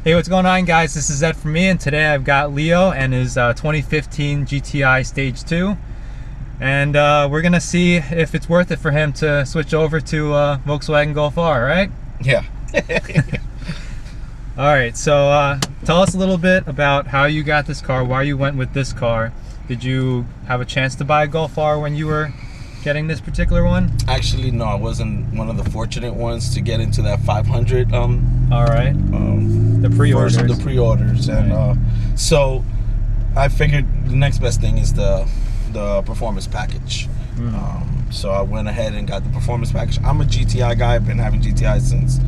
Hey, what's going on, guys? This is Ed from me, and today I've got Leo and his 2015 GTI Stage 2. And we're gonna see if it's worth it for him to switch over to Volkswagen Golf R, right? Yeah. Alright, so tell us a little bit about how you got this car, why you went with this car. Did you have a chance to buy a Golf R when you were getting this particular one? Actually, no, I wasn't one of the fortunate ones to get into that 500. Alright. The pre-orders. The pre-orders, and right. So I figured the next best thing is the performance package. So I went ahead and got the performance package. I'm a GTI guy. I've been having GTI since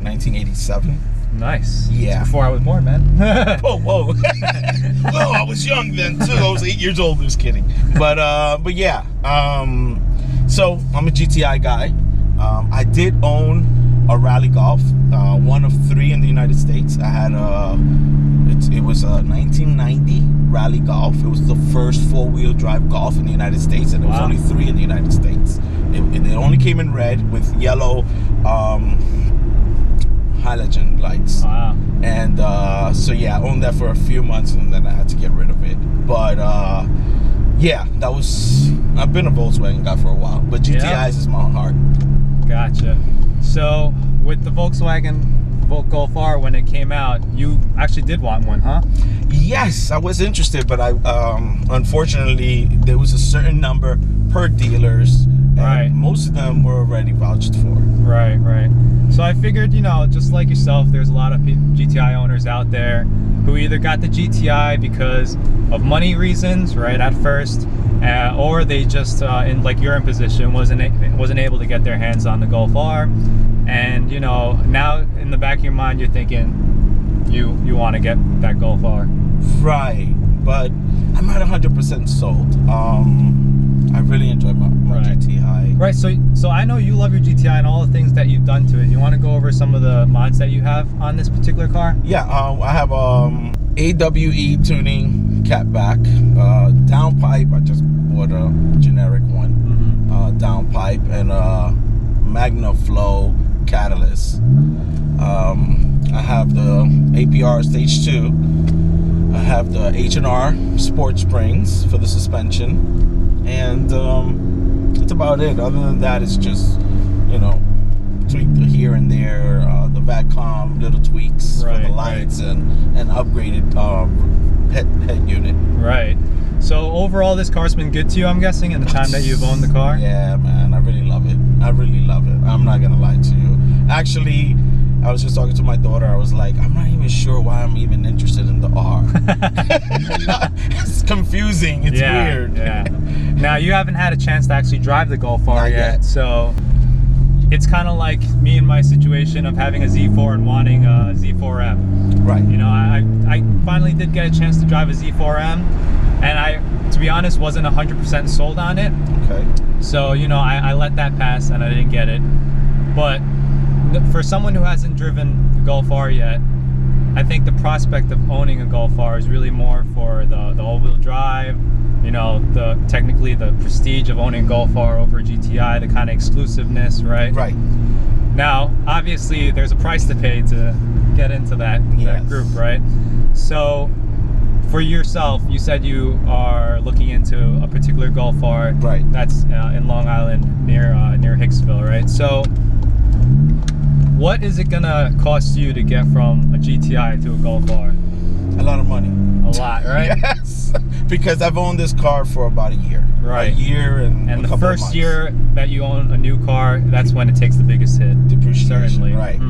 1987. Nice. Yeah. That's before I was born, man. Whoa. Well, I was young then too. I was 8 years old. Just kidding. But yeah. So I'm a GTI guy. I did own a rally golf, one of 3 in the United States. I had it was a 1990 rally golf. It was the first 4-wheel drive golf in the United States, and there was only 3 in the United States. It only came in red with yellow halogen lights. Wow. And so yeah, I owned that for a few months, and then I had to get rid of it. But yeah, I've been a Volkswagen guy for a while, but GTIs is my heart. Gotcha. So with the Volkswagen Golf R, when it came out, you actually did want one, huh? Yes, I was interested, but I unfortunately there was a certain number per dealers, and right. Most of them were already vouched for. Right. So I figured, just like yourself, there's a lot of GTI owners out there who either got the GTI because of money reasons, right, at first, or they just, you're in position, wasn't able to get their hands on the Golf R, and now in the back of your mind you're thinking you want to get that Golf R. Right, but I'm not 100% sold. I really enjoy my GTI. Right, so I know you love your GTI and all the things that you've done to it. You want to go over some of the mods that you have on this particular car? Yeah, I have AWE tuning catback, downpipe. I just bought a generic one, downpipe, and Magna Flow catalyst. I have the APR Stage 2. I have the H&R sport springs for the suspension, and that's about it. Other than that, it's just tweak the here and there, the VATCOM little tweaks for the lights, and upgraded head unit. Right. So overall, this car's been good to you, I'm guessing, in the time that you've owned the car? Yeah, man, I really love it. I'm not gonna lie to you. Actually, I was just talking to my daughter. I was like, I'm not even sure why I'm even interested in the R. It's confusing. It's weird. Yeah. Now, you haven't had a chance to actually drive the Golf R yet, so it's kind of like me in my situation of having a Z4 and wanting a Z4M. Right. I finally did get a chance to drive a Z4M, and I, to be honest, wasn't 100% sold on it. Okay. So, I let that pass and I didn't get it. But for someone who hasn't driven the Golf R yet, I think the prospect of owning a Golf R is really more for the all-wheel drive, technically the prestige of owning a Golf R over a GTI, the kind of exclusiveness, right? Right. Now, obviously, there's a price to pay to get into that group, right? So, for yourself, you said you are looking into a particular Golf R. Right. That's in Long Island near Hicksville, right? So, what is it gonna cost you to get from a GTI to a Golf R? A lot of money. A lot, right? Yes, because I've owned this car for about a year. Right. A year and a the couple first of months. year that you own a new car, that's when it takes the biggest hit. Depreciation. Certainly. Right.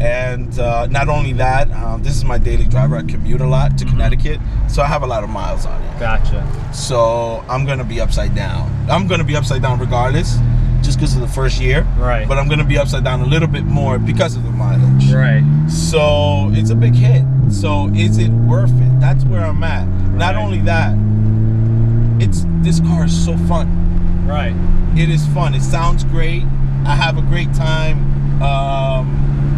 And not only that, this is my daily driver. I commute a lot to Connecticut, so I have a lot of miles on it. Gotcha. So I'm gonna be upside down. I'm gonna be upside down regardless, just because of the first year. Right. But I'm gonna be upside down a little bit more because of the mileage. Right. So it's a big hit. So is it worth it? That's where I'm at. Right. Not only that, this car is so fun. Right. It is fun. It sounds great. I have a great time.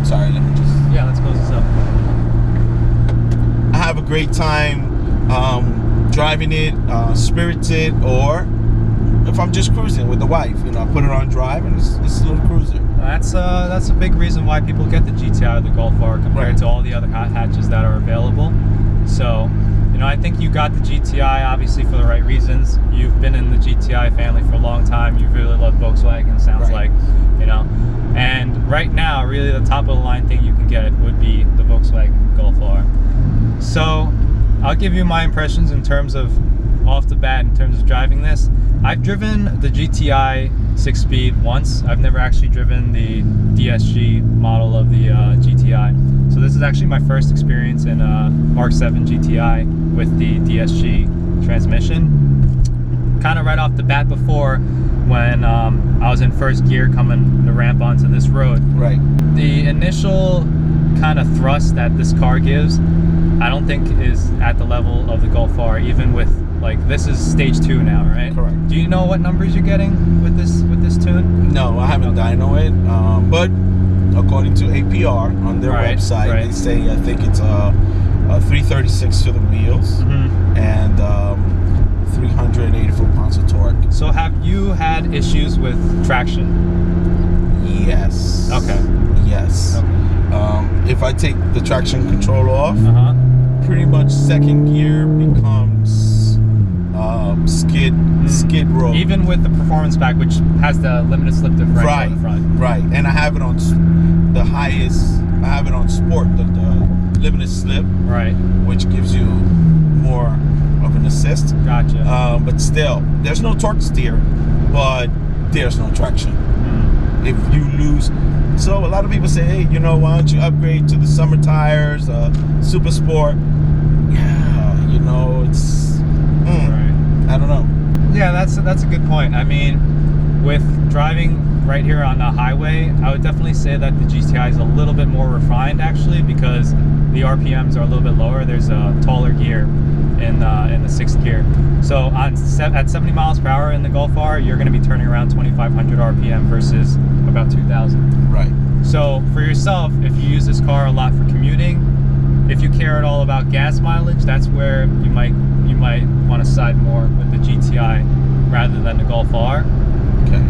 Sorry, let me just. Yeah, let's close this up. I have a great time driving it, spirited or if I'm just cruising with the wife, you know, I put it on drive and it's a little cruiser. That's a big reason why people get the GTI or the Golf R compared to all the other hot hatches that are available. So, you know, I think you got the GTI obviously for the right reasons. You've been in the GTI family for a long time. You really love Volkswagen, sounds like, you know. And right now, really the top of the line thing you can get would be the Volkswagen Golf R. So, I'll give you my impressions in terms of, off the bat, in terms of driving this. I've driven the GTI 6-speed once. I've never actually driven the DSG model of the GTI. So this is actually my first experience in Mark 7 GTI with the DSG transmission. Kind of right off the bat before, when I was in first gear coming the ramp onto this road. Right. The initial kind of thrust that this car gives, I don't think is at the level of the Golf R, even with, like, this is stage 2 now, right? Correct. Do you know what numbers you're getting with this tune? No, I haven't dyno it, but according to APR on their website, they say I think it's a 336 to the wheels and 380 foot-pounds of torque. So have you had issues with traction? Yes. Okay. Yes. Okay. If I take the traction control off, pretty much second gear becomes skid road. Even with the performance pack, which has the limited slip differential in the front. Right. And I have it on the highest. I have it on sport, the limited slip. Right. Which gives you more of an assist. Gotcha. But still, there's no torque steer, but there's no traction. If you lose. So a lot of people say, hey, you know, why don't you upgrade to the summer tires, Super Sport? Yeah, you know, it's I don't know. Yeah, that's a good point. I mean, with driving right here on the highway, I would definitely say that the GTI is a little bit more refined, actually, because the RPMs are a little bit lower. There's a taller gear in the 6th gear. So at 70 miles per hour in the Golf R, you're going to be turning around 2,500 RPM versus about 2,000. Right. So for yourself, if you use this car a lot for commuting, if you care at all about gas mileage, that's where you might want to side more with the GTI rather than the Golf R. Okay.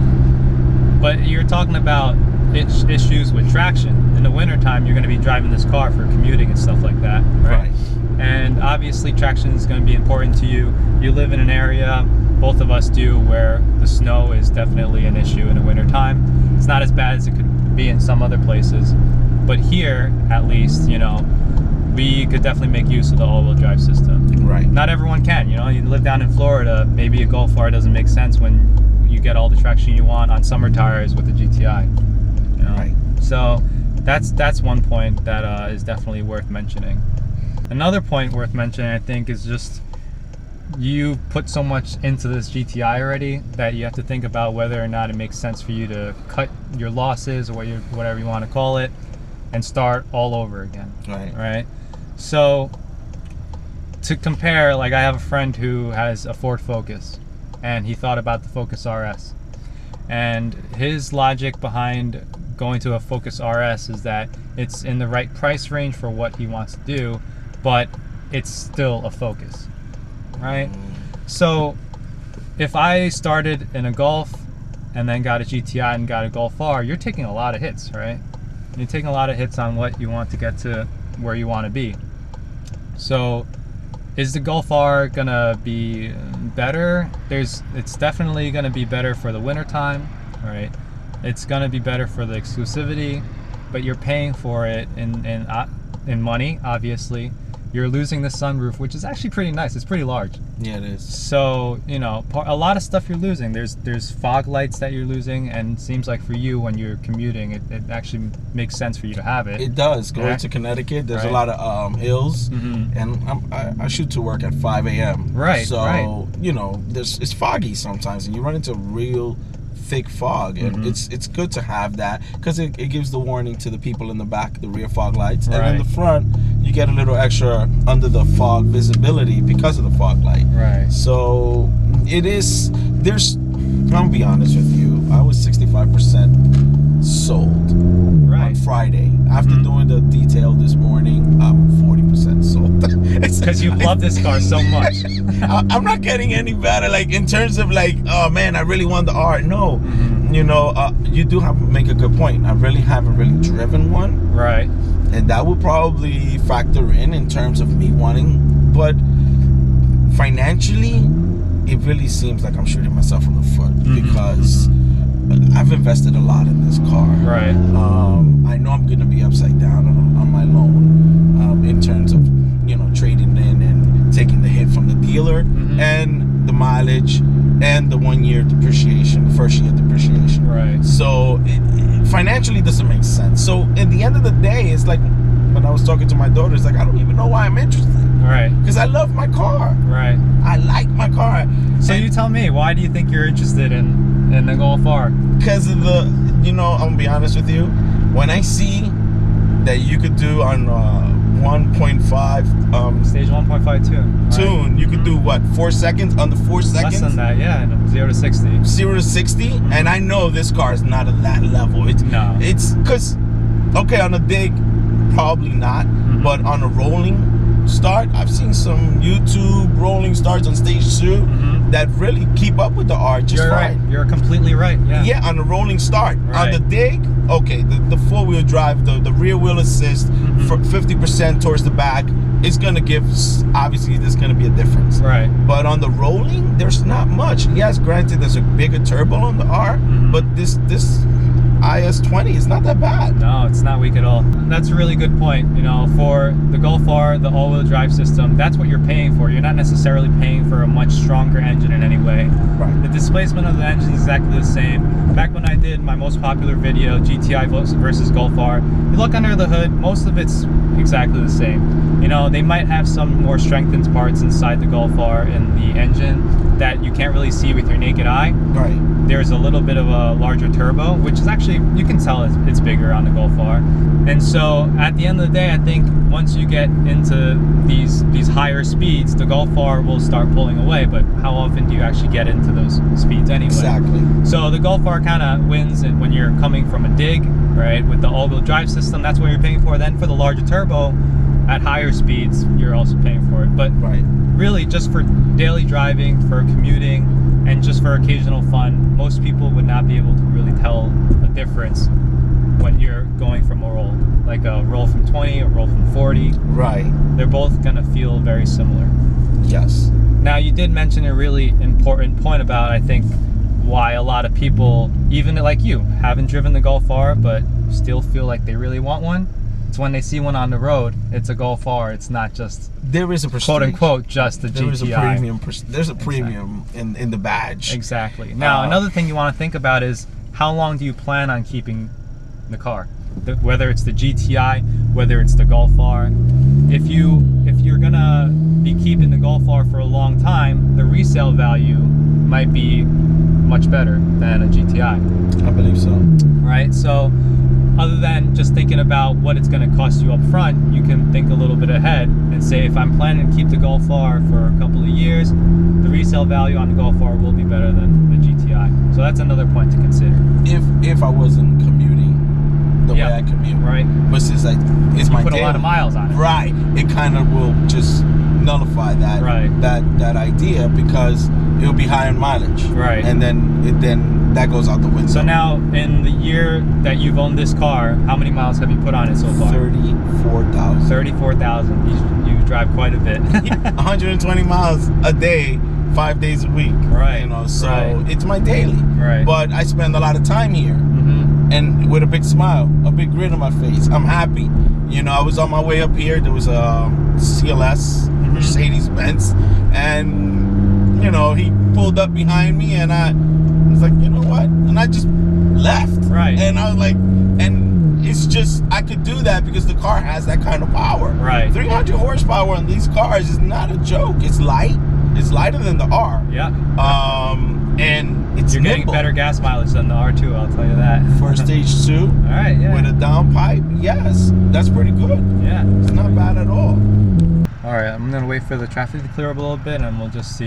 But you're talking about issues with traction. In the wintertime, you're going to be driving this car for commuting and stuff like that, right? And obviously traction is going to be important to you. You live in an area, both of us do, where the snow is definitely an issue in the wintertime. It's not as bad as it could be in some other places. But here, at least, you know, we could definitely make use of the all-wheel drive system. Right. Not everyone can, you know. You live down in Florida, maybe a Golf R doesn't make sense when you get all the traction you want on summer tires with the GTI. You know? Right. So that's one point that is definitely worth mentioning. Another point worth mentioning, I think, is just you put so much into this GTI already that you have to think about whether or not it makes sense for you to cut your losses or whatever you want to call it and start all over again. Right? So to compare, like, I have a friend who has a Ford Focus and he thought about the Focus RS. And his logic behind going to a Focus RS is that it's in the right price range for what he wants to do, but it's still a Focus, right? So if I started in a Golf and then got a GTI and got a Golf R, you're taking a lot of hits, right? You're taking a lot of hits on what you want to get to where you want to be. So is the Golf R gonna be better? It's definitely gonna be better for the wintertime, right? It's gonna be better for the exclusivity, but you're paying for it in money, obviously. You're losing the sunroof, which is actually pretty nice. It's pretty large. Yeah, it is. So, you know, a lot of stuff you're losing. There's fog lights that you're losing, and it seems like for you, when you're commuting, it actually makes sense for you to have it. It does. Going to Connecticut, there's a lot of hills, and I shoot to work at 5 a.m. Right. So, you know, it's foggy sometimes, and you run into real thick fog, and it's good to have that because it gives the warning to the people in the back, the rear fog lights, and in the front you get a little extra under the fog visibility because of the fog light. Right. So it is, I'm gonna be honest with you, I was 65% sold Right. on Friday. After doing the detail this morning, I'm 40% sold. Because you love this car so much. I'm not getting any better. Like in terms of like, oh man, I really want the R. No, you know, you do have to make a good point. I really haven't really driven one, Right. and that would probably factor in terms of me wanting. But financially, it really seems like I'm shooting myself in the foot because I've invested a lot in this car. Right. I know I'm gonna be upside down on my loan in terms of, you know, trading in and taking the hit from the dealer and the mileage and the 1 year depreciation, the first year depreciation. Right. So it financially doesn't make sense. So at the end of the day, it's like when I was talking to my daughter, it's like I don't even know why I'm interested. Right. Because I love my car. Right. I like my car. So you tell me, why do you think you're interested in the Golf R? Because of the, you know, I'm gonna be honest with you. When I see that you could do on 1.5 Stage 1.5 tune, you could do what, 4 seconds? Under 4 seconds? Less than that, yeah. 0 to 60. 0 to 60, and I know this car is not at that level. It's because, okay, on a dig, probably not, but on a rolling start, I've seen some YouTube rolling starts on stage 2 that really keep up with the R just You're fine. right. You're completely right. Yeah. Yeah, on the rolling start. Right. On the dig, okay, the four-wheel drive, the rear wheel assist, for 50% towards the back, it's gonna give, obviously there's gonna be a difference. Right. But on the rolling, there's not much. Yes, granted, there's a bigger turbo on the R, but this IS20 is not that bad. No, it's not weak at all. That's a really good point. You know, for the Golf R, the all-wheel drive system, that's what you're paying for. You're not necessarily paying for a much stronger engine in any way. Right. The displacement of the engine is exactly the same. Back when I did my most popular video, GTI versus Golf R, you look under the hood, most of it's exactly the same. You know, they might have some more strengthened parts inside the Golf R in the engine that you can't really see with your naked eye. Right. There's a little bit of a larger turbo, which is actually, you can tell it's bigger on the Golf R. And so at the end of the day, I think once you get into these higher speeds, the Golf R will start pulling away. But how often do you actually get into those speeds anyway? Exactly. So the Golf R kind of wins when you're coming from a dig, right? With the all-wheel drive system, that's what you're paying for. Then for the larger turbo, at higher speeds, you're also paying for it. But really, just for daily driving, for commuting, and just for occasional fun, most people would not be able to really tell a difference when you're going from a roll, like a roll from 20, a roll from 40. Right. They're both gonna feel very similar. Yes. Now, you did mention a really important point about, I think, why a lot of people, even like you, haven't driven the Golf R, but still feel like they really want one. It's when they see one on the road, it's a Golf R. It's not just, there is a prestige. quote unquote, just a GTI. There is a premium. There's a premium in the badge. Exactly. Now, another thing you want to think about is how long do you plan on keeping the car? Whether it's the GTI, whether it's the Golf R. If you're gonna be keeping the Golf R for a long time, the resale value might be much better than a GTI. I believe so. Right. So, other than just thinking about what it's going to cost you up front, you can think a little bit ahead and say, if I'm planning to keep the Golf R for a couple of years, the resale value on the Golf R will be better than the GTI. So that's another point to consider. If I wasn't commuting the way I commute, right? But since it's you my put daily, a lot of miles on it, right? It kind of will just nullify that that idea because it'll be higher in mileage, right? And then that goes out the window. So now, in the year that you've owned this car, how many miles have you put on it so far? 34,000. 34,000. You drive quite a bit. 120 miles a day, 5 days a week. Right. You know, so it's my daily. Right. But I spend a lot of time here, and with a big smile, a big grin on my face. I'm happy. You know, I was on my way up here. There was a CLS, Mercedes-Benz, and you know, he pulled up behind me, and I was like, you know what? And I just left. Right. And I was like, and it's just, I could do that because the car has that kind of power. Right. 300 horsepower on these cars is not a joke. It's light. It's lighter than the R. Yeah. And it's You're getting better gas mileage than the R2, I'll tell you that. For stage 2. All right, yeah. With a downpipe, yes, that's pretty good. Yeah. It's not bad at all. All right, I'm gonna wait for the traffic to clear up a little bit, and we'll just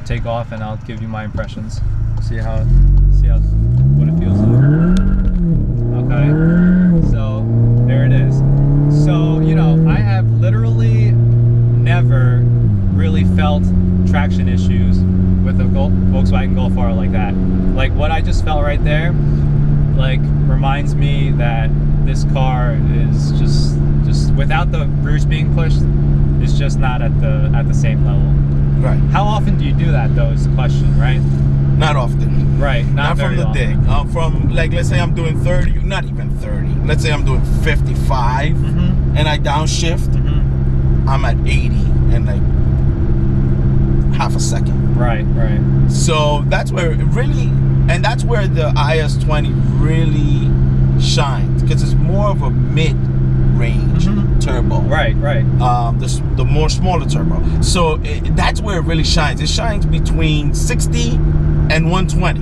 take off, and I'll give you my impressions. See what it feels like. Okay, so there it is. So, you know, I have literally never really felt traction issues with a Volkswagen Golf R like that. Like what I just felt right there, like reminds me that this car is just without the rears being pushed, it's just not at the same level. Right. How often do you do that though is the question, right? Not often. Right, not from the often. dig. From, like, let's say I'm doing 30, not even 30. Let's say I'm doing 55 and I downshift. I'm at 80 in like half a second. Right. So that's where it really, and that's where the IS-20 really shines, because it's more of a mid-range turbo. Right. The more smaller turbo. So that's where it really shines. It shines between 60 and 120.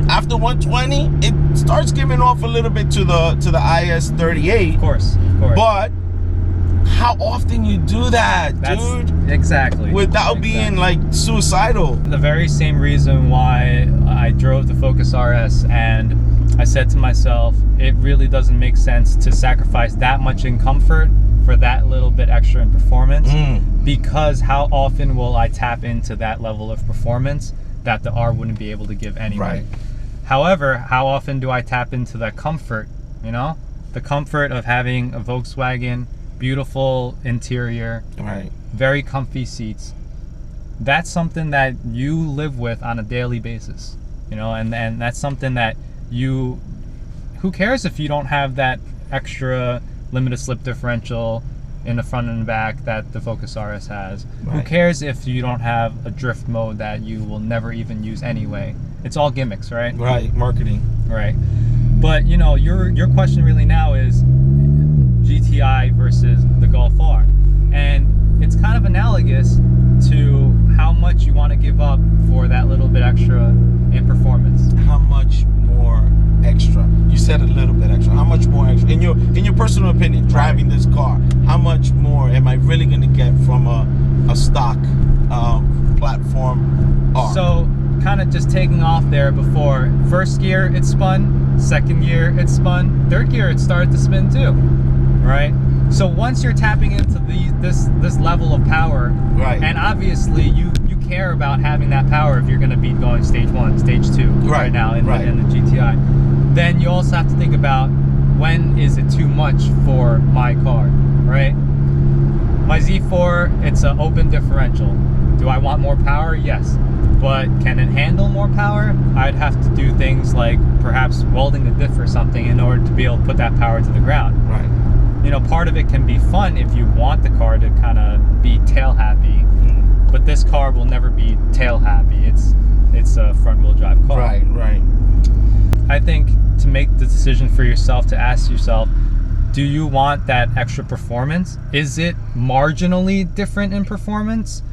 After 120, it starts giving off a little bit to the IS-38. Of course. But how often you do that, dude? Exactly. Without being like suicidal. The very same reason why I drove the Focus RS, and I said to myself, it really doesn't make sense to sacrifice that much in comfort for that little bit extra in performance, because how often will I tap into that level of performance that the R wouldn't be able to give anyway? Right. However, how often do I tap into that comfort, you know? The comfort of having a Volkswagen, beautiful interior, very comfy seats. That's something that you live with on a daily basis, you know, and that's something that who cares if you don't have that extra limited slip differential in the front and the back that the Focus RS has? Who cares if you don't have a drift mode that you will never even use anyway? It's all gimmicks, right? Right, marketing. Right. But, you know, your question really now is GTI versus the Golf R. And it's kind of analogous to how much you want to give up for that little bit extra in performance. How much more extra? You said a little bit extra. How much more extra? In your personal opinion, driving this car, how much more am I really going to get from a stock platform R? So, kind of just taking off there before, first gear it spun, second gear it spun, third gear it started to spin too, right? So once you're tapping into this level of power, and obviously you care about having that power if you're going to be going stage 1, stage 2 right now in the GTI, then you also have to think about, when is it too much for my car, right? My Z4, it's an open differential. Do I want more power? Yes. But can it handle more power? I'd have to do things like perhaps welding the diff or something in order to be able to put that power to the ground. Right. You know, part of it can be fun if you want the car to kind of be tail happy, but this car will never be tail happy. It's a front wheel drive car. Right. I think to make the decision for yourself, to ask yourself, do you want that extra performance? Is it marginally different in performance?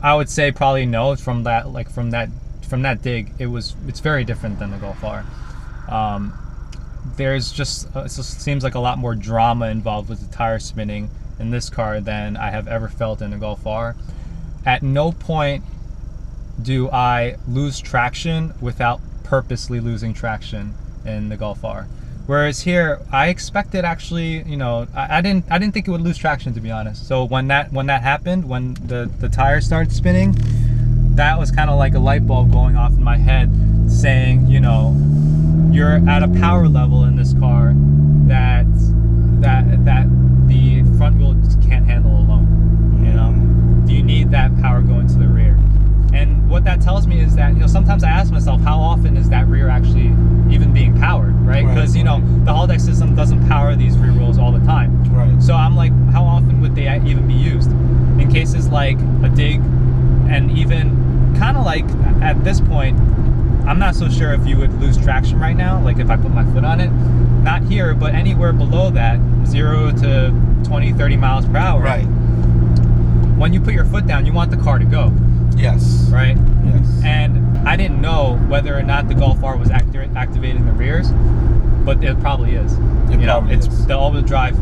I would say probably no. From that dig, it's very different than the Golf R. There's just it seems like a lot more drama involved with the tire spinning in this car than I have ever felt in the Golf R. At no point do I lose traction without purposely losing traction in the Golf R. Whereas here, I expected actually, you know, I didn't think it would lose traction, to be honest. So when that happened, when the tires started spinning, that was kind of like a light bulb going off in my head, saying, you know, you're at a power level in this car that the front wheel just can't handle alone. You know, do you need that power going to the rear? And what that tells me is that, you know, sometimes I ask myself, how often is that rear actually even being powered, right? Because, you know, the holodeck system doesn't power these rear wheels all the time. Right. So I'm like, how often would they even be used? In cases like a dig, and even kind of like at this point, I'm not so sure if you would lose traction right now, like if I put my foot on it. Not here, but anywhere below that, 0 to 20, 30 miles per hour. Right. When you put your foot down, you want the car to go. Yes. Right? Yes. And I didn't know whether or not the Golf R was activating the rears, but it probably is. The all-wheel drive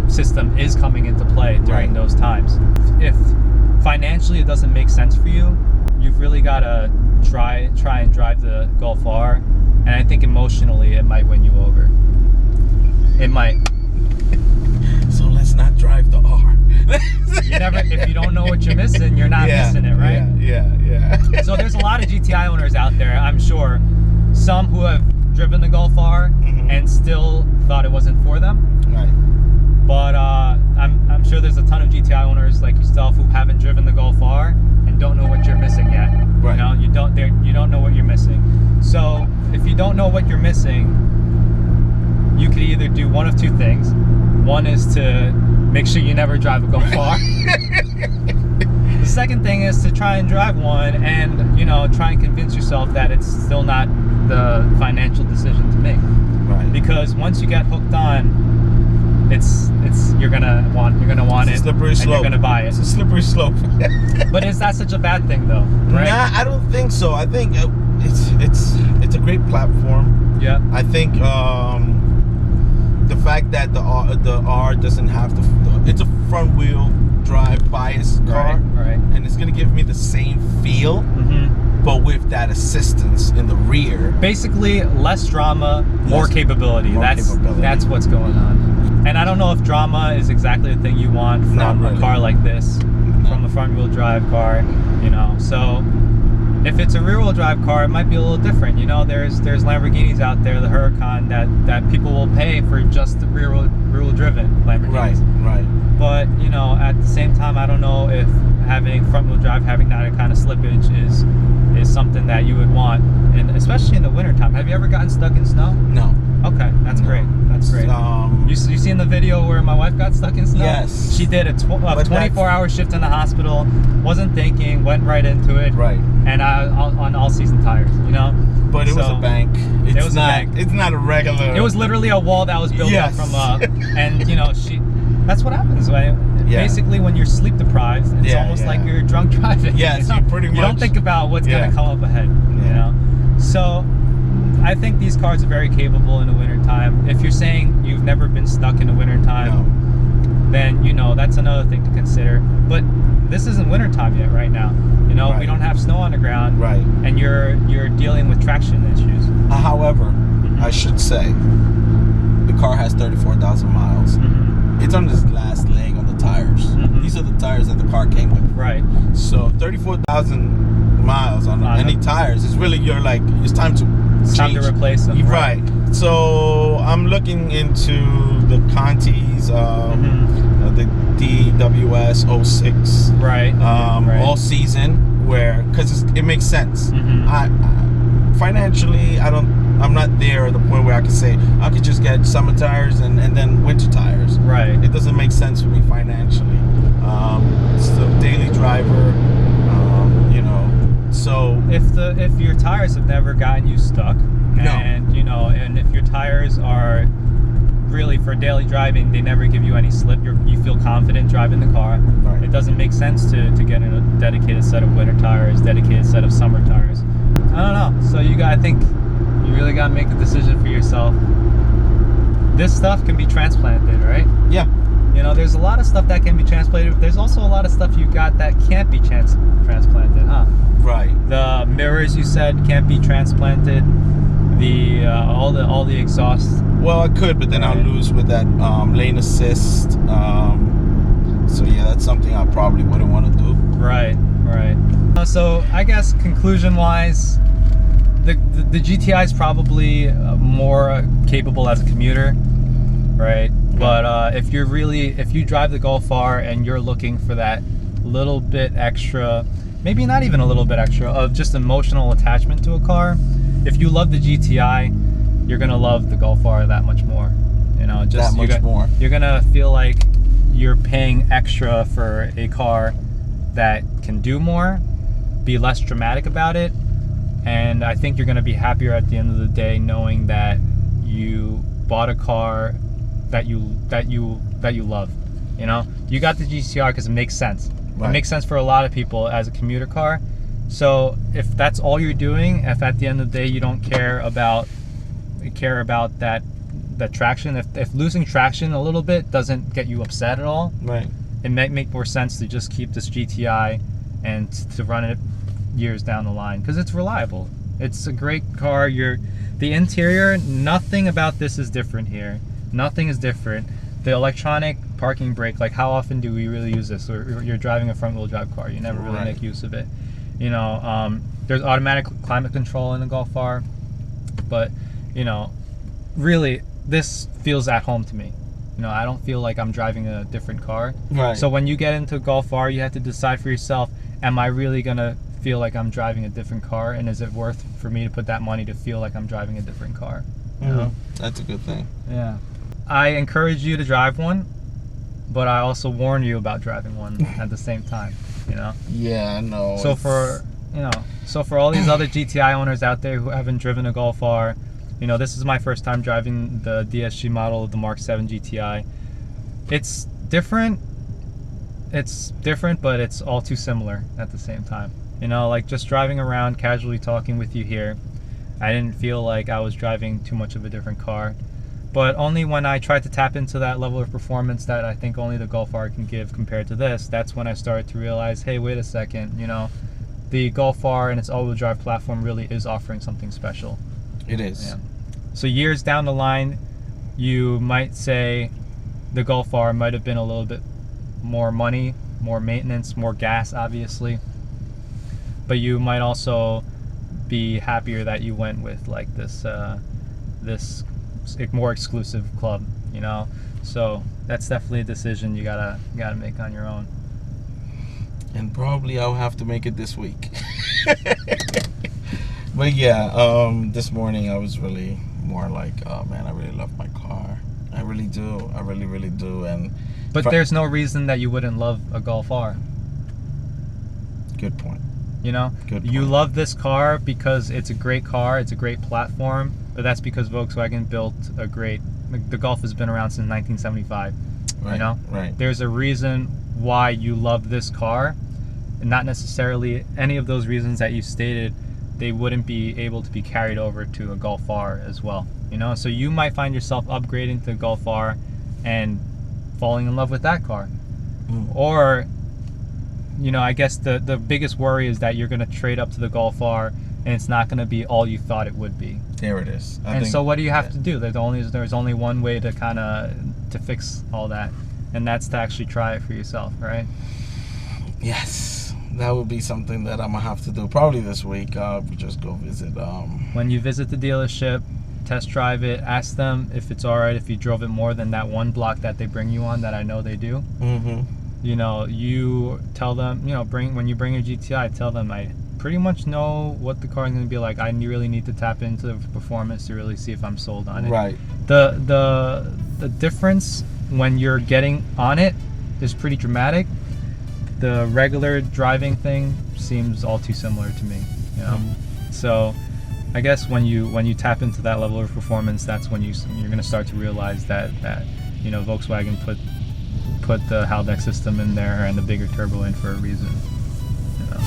system is coming into play during those times. If financially it doesn't make sense for you, you've really got to try and drive the Golf R, and I think emotionally it might win you over. It might. So let's not drive the R. You never, if you don't know what you're missing, you're not missing it, right? Yeah. So there's a lot of GTI owners out there, I'm sure. Some who have driven the Golf R and still thought it wasn't for them. Right. But I'm sure there's a ton of GTI owners like yourself who haven't driven the Golf R and don't know what you're missing yet. Right. You know, you don't know what you're missing. So if you don't know what you're missing, you could either do one of two things. One is to make sure you never drive a Golf R. The second thing is to try and drive one and, you know, try and convince yourself that it's still not the financial decision to make. Right. Because once you get hooked on, you're gonna want It's a it, slippery and slope. you're gonna buy it. It's a slippery slope. But is that such a bad thing, though? Right? Nah, I don't think so. I think it's a great platform. Yeah. I think the fact that the R doesn't have it's a front wheel drive bias car, Right. and it's gonna give me the same feel, but with that assistance in the rear. Basically, less drama, more capability. more capability. That's what's going on. And I don't know if drama is exactly the thing you want Not from really. a car like this, from a front-wheel drive car. You know, so if it's a rear-wheel drive car, it might be a little different. You know, there's Lamborghinis out there, the Huracan, that people will pay for just the rear-wheel driven Lamborghinis. Right. But you know, at the same time, I don't know if having front-wheel drive, having that kind of slippage is something that you would want, and especially in the wintertime. Have you ever gotten stuck in snow? No. Okay, that's great. That's great. You seen the video where my wife got stuck in snow? Yes. She did a 24-hour shift in the hospital. Wasn't thinking, went right into it. Right. And on all-season tires, you know. But it was a bank. It's was a bank. It's not a regular. It was literally a wall that was built up from and you know that's what happens basically when you're sleep deprived. It's almost like you're drunk driving. Yes, you know? you pretty much. You don't think about what's gonna come up ahead. You know. So I think these cars are very capable in the wintertime. If you're saying you've never been stuck in the wintertime, then you know that's another thing to consider. But this isn't wintertime yet right now. You know, we don't have snow on the ground. Right. And you're dealing with traction issues. However, I should say the car has 34,000 miles. It's on this last leg on the tires. These are the tires that the car came with. Right. So 34,000 miles on any tires is really it's time to It's time to replace them. Right. So I'm looking into the Conti's, the DWS 06. Right. All season, because it makes sense. Financially, I'm not there at the point where I can say I could just get summer tires and then winter tires. Right. It doesn't make sense for me financially. It's a daily driver, you know. So if your tires have never gotten you stuck, and you know, and if your tires are really for daily driving, they never give you any slip. You feel confident driving the car. Right. It doesn't make sense to get in a dedicated set of winter tires, dedicated set of summer tires. I don't know. So I think you really got to make a decision for yourself. This stuff can be transplanted, right? Yeah. You know, there's a lot of stuff that can be transplanted. There's also a lot of stuff you got that can't be transplanted, huh? Right. The mirrors you said can't be transplanted. The all the exhaust. Well, I could, but then I'll lose with that lane assist. So yeah, that's something I probably wouldn't want to do. Right. So I guess conclusion-wise, the GTI is probably more capable as a commuter, right? But if you drive the Golf R and you're looking for that little bit extra, maybe not even a little bit extra, of just emotional attachment to a car, if you love the GTI, you're gonna love the Golf R that much more. You know, just that much more. You're gonna feel like you're paying extra for a car that can do more, be less dramatic about it, and I think you're gonna be happier at the end of the day knowing that you bought a car that you love. You know, you got the GTR because it makes sense. Right. It makes sense for a lot of people as a commuter car. So if that's all you're doing, if at the end of the day you don't care about that traction, if losing traction a little bit doesn't get you upset at all, right, it might make more sense to just keep this GTI and to run it years down the line because it's reliable. It's a great car. The interior, nothing about this is different here. Nothing is different. The electronic parking brake, like how often do we really use this? Or you're driving a front wheel drive car, you never really Right. make use of it. You know, there's automatic climate control in the Golf R, but you know, really this feels at home to me. You know, I don't feel like I'm driving a different car. Right. So when you get into Golf R, you have to decide for yourself, am I really gonna feel like I'm driving a different car, and is it worth for me to put that money to feel like I'm driving a different car? You know? That's a good thing. Yeah. I encourage you to drive one, but I also warn you about driving one at the same time, you know? Yeah, I know. So for all these other GTI owners out there who haven't driven a Golf R, you know, this is my first time driving the DSG model of the Mark 7 GTI. It's different, but it's all too similar at the same time. You know, like just driving around, casually talking with you here, I didn't feel like I was driving too much of a different car. But only when I tried to tap into that level of performance that I think only the Golf R can give compared to this, that's when I started to realize, hey, wait a second, you know, the Golf R and its all-wheel drive platform really is offering something special. It is. Yeah. So years down the line, you might say the Golf R might have been a little bit more money, more maintenance, more gas, obviously. But you might also be happier that you went with like this more exclusive club, you know. So that's definitely a decision you gotta make on your own. And probably I'll have to make it this week. But yeah, this morning I was really more like, oh man, I really love my car. I really do. I really, really do. But there's no reason that you wouldn't love a Golf R. Good point. You know, Good you point. love this car because it's a great car, it's a great platform, but that's because Volkswagen built a great, the Golf has been around since 1975, Right, you know? right. There's a reason why you love this car, and not necessarily any of those reasons that you stated, they wouldn't be able to be carried over to a Golf R as well, you know? So you might find yourself upgrading to a Golf R and falling in love with that car. Or, you know, I guess the biggest worry is that you're going to trade up to the Golf R and it's not going to be all you thought it would be. There it is. So what do you have to do? There's only one way to kind of to fix all that, and that's to actually try it for yourself, right? Yes, that would be something that I'm gonna have to do probably this week. We just go visit. When you visit the dealership, test drive it. Ask them if it's all right if you drove it more than that one block that they bring you on. That I know they do. You know, you tell them, you know, when you bring your GTI, tell them I pretty much know what the car is going to be like. I really need to tap into the performance to really see if I'm sold on it. Right. The difference when you're getting on it is pretty dramatic. The regular driving thing seems all too similar to me, you know. So I guess when you tap into that level of performance, that's when you're going to start to realize that you know, Volkswagen put the Haldex system in there and the bigger turbo in for a reason, you know.